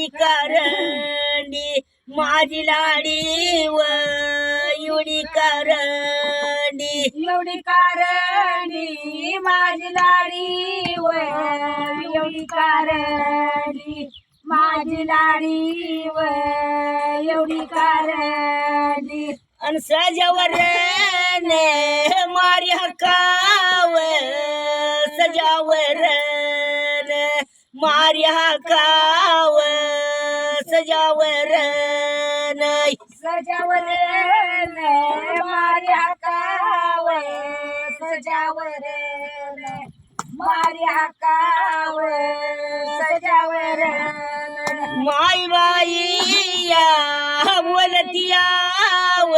एवढी कारंडी माझी लाडी व एवढी कारंडी एवढी कारणी माझी लाडी व एवढी कारणी माझी लाडी व एवढी कारणी अन सजावर मारी हकाव सजावर मारी हकाव सजावर सजावर मार्या काव सजावर मार्या काव सजावर माई बाई या बोलतियाव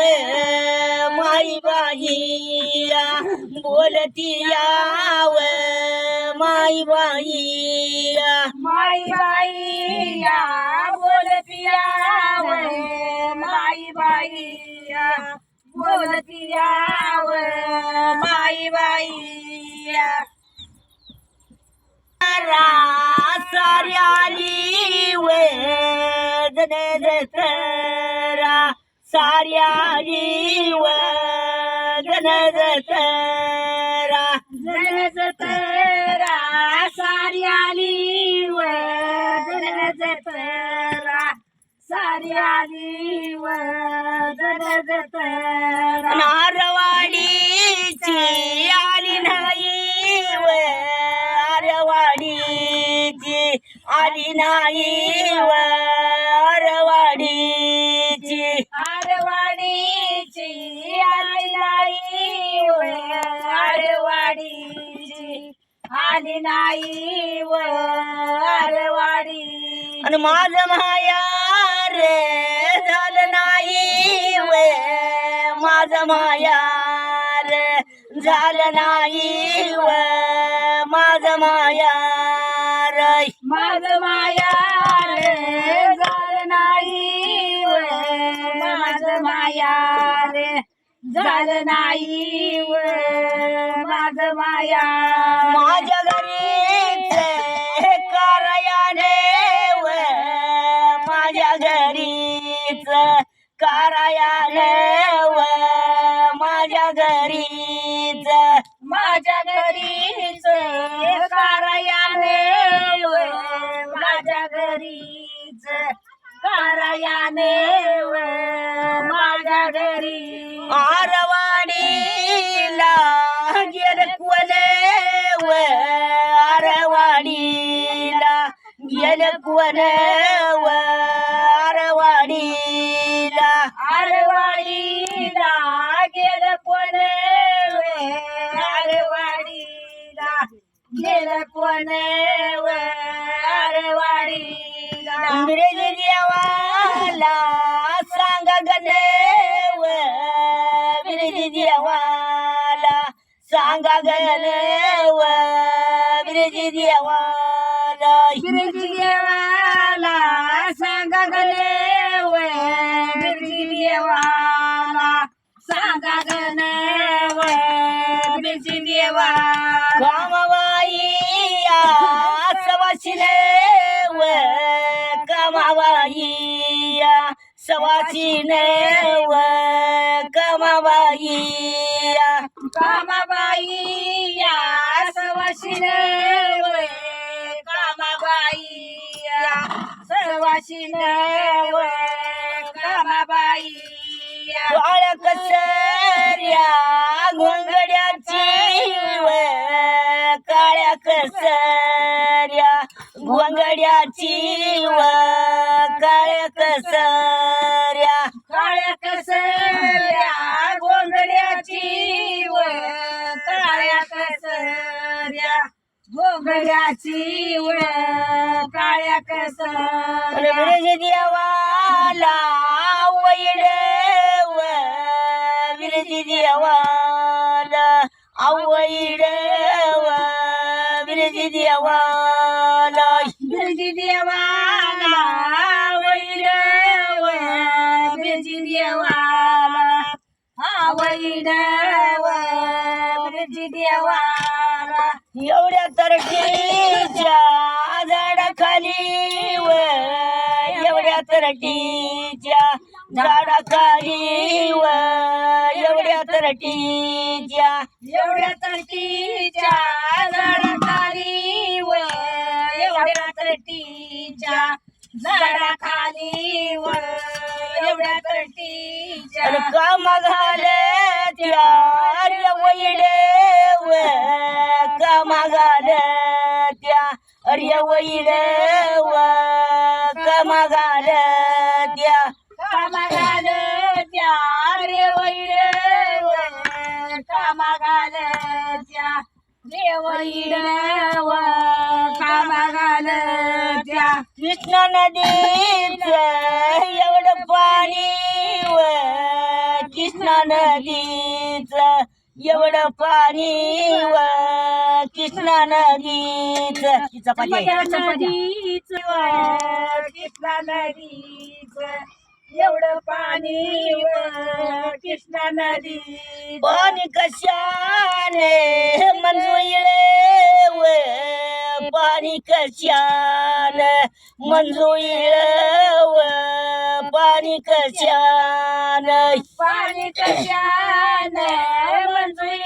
माई बाई या बोलतियाव माई बाई या माई बाई या बोलतियाव माई बाई या बोलतियाव माई बाई या सार्याली वे दतरा सार्याली व दतरा जनजतरा सार्याली व जनजतरा सार्याली व जनजतरा नारवाडीची आली नाही व आरवाडीची आली नाही व आरवाडीची आरवाडीची आली नाही व आरवाडीची आली नाही व आरवाडी आणि माझं माया रे झालं नाही व माझं माया रे झालं नाही व माझं माया रे माझं माया रे झालं नाही व माझं माया रे झालं नाही व माझं माया माझ्या घरीच करायाने व माझ्या घरीच करायाने व माझ्या घरीच माझ्या घरीच करायाने व माझ्या घरीच करायाने व माझ्या घरी आरवाडीला गेल कोणे व आरवाडीला गेल कोणे व आरवाडीला आरवाडीला गेलं कोण आरवाडीला गेलं कोण आरवाडीला इंग्रजी देवाला सांगा गणे व इंग्रजी देवाला सांगा गणे व इंग्रजी देवाला गिरजी देवाला सांगा गले व गिरजी देवाला सांगा गले व गिरजी देवाला कामाबाई या सवाशिने व कामाबाई या सवाशिने व कामाबाई या कामाबाई या सवाशिने व कामाबाई या सवाशिने व कामाबाई या काळ्या कसर्या घोंगड्याची व काळ्या कसर्या घोंगड्याची व काळ्या कसर्या काळ्या कसर्या गोंगड्याची व काळ्या कसर्या गोंगड्याची व काळ्या कसर्या विरज देवाला वैड व विरज देवाला आवैड व विरज देवाला गिरजी देवाला वैड व गिरजी देवाला आवैड व गिरजी देवाला एवढ्या तरटीच्या झाडाखाली व तरटीच्या झाडाखाली व एवढ्या तरटीच्या एवढ्या तरटीच्या झाडाखाली व एवढ्या तरटीच्या झाडाखाली व एवढ्या तरटीच्या कामा घालत्या वैडे व कामा घालत्या अरे वैडे व कामा घालत्या कामा घालत्या रे वैर कामा घालत्या रे वैर कामा घालत्या कृष्णा नदीच एवढं पाणी व कृष्णा नदीच एवढं पाणी व कृष्णा नदीच नदीच कृष्णा नदीच एवढं पाणी व कृष्णा नदी पाणी कशाने मंजुळे व पाणी कशाने मंजुळे व पाणी कशाने पाणी कशाने मंजुळ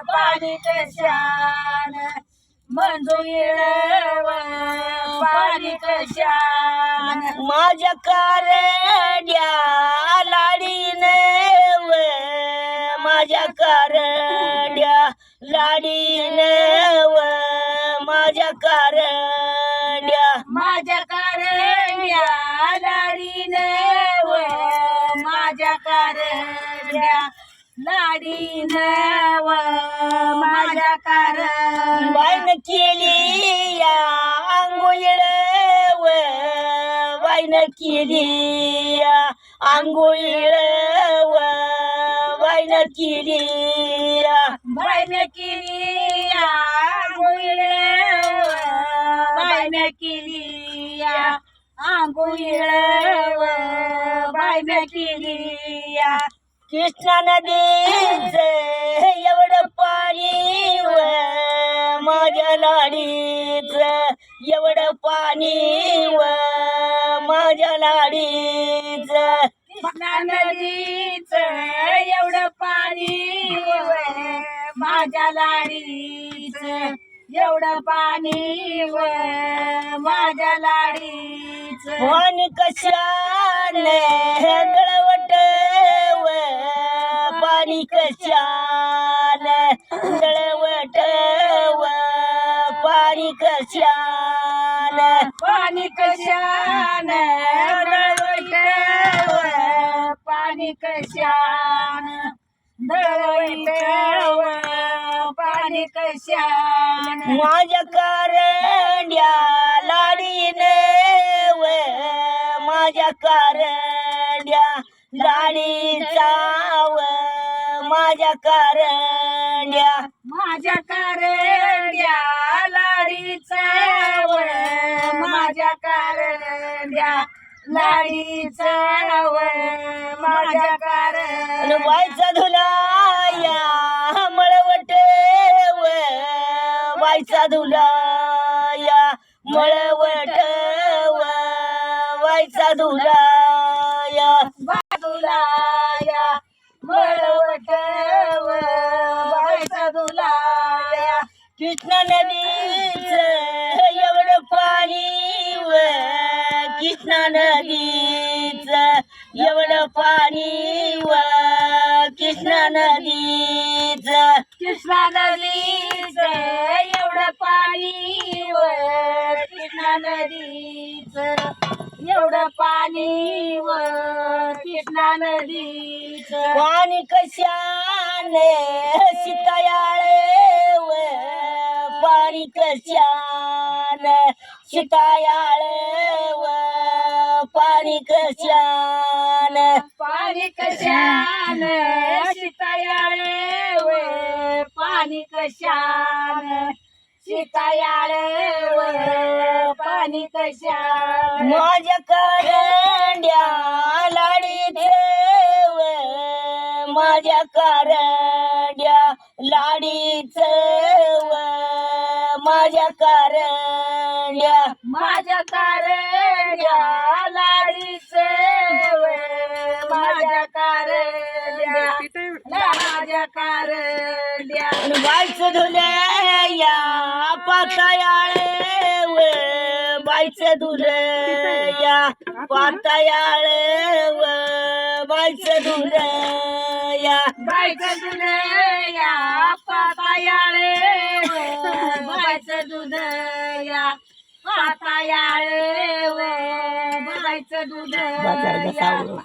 पाणी कशाने मंजुळ पाणी कशाने माझ्या कारड्या लाडीने व माझ्या कारड्या लाडीने व माझ्या कारड्या माझ्या कारड्या लाडीने व माझ्या कारड्या लाडीने व माझ्या कारड्या वाईन केली या आंघोळ व वाईन केली या आंघोळ व वाईन केली या बाईन केली आंघोळ बाईन केली आंघोळ बाईन केली कृष्णा नदीच एवढं पाणी व माझ्या लाडीच एवढं पाणी व माझ्या लाडीच कृष्णा नदीच एवढं पाणी व माझ्या लाडीच एवढं पाणी व माझ्या लाडीच पाणी कशाने गळवट व पाणी कशाने गळवट व पाणी कशाने पाणी कशाने दळवट व पाणी कशाने दळवट व पाणी कशाने माझ्या कारड्या लाडीने व माझ्या कारड्या लाडीचा व माझ्या कारड्या माझ्या कारड्या लाडीचा व माझ्या कारड्या लाडीचा व माझ्या कारड्या वायचा धुला या मळवट व वायचा धुला या मळवट व वायचा धुला या बाजूला या मळवट व बायचा दुलाया कृष्णा नदीच एवढं पाणी व कृष्णा नदीच एवढं पाणी व कृष्णा नदीच कृष्णा नदीच एवढं पाणी व कृष्णा नदीच एवढं पाणी व कृष्णा नदीच पाणी कशाने सीतायाळे व पाणी कशाने सीतायाळे व पाणी कशाने पाणी कशाने सीतायाळे व पाणी कशाने सीतायाळे व पाणी कशाने माझ्या कारंड्या लाडीत व माझ्या कारंड्या लाडीच व माझ्या माझ्या कारंड्या माझ्या कारंड्या लाडीचे व माझ्या कारंड्या माझ्या कारंड्या बाईचं धुल्या या पातायाळे व बाईचं धुलं या पातायाळे व बाईचं धुलं या बाईचं दूध या पातायाळे बाईचं दूध या पातायाळे बाईचं दूध बाजार या घसावं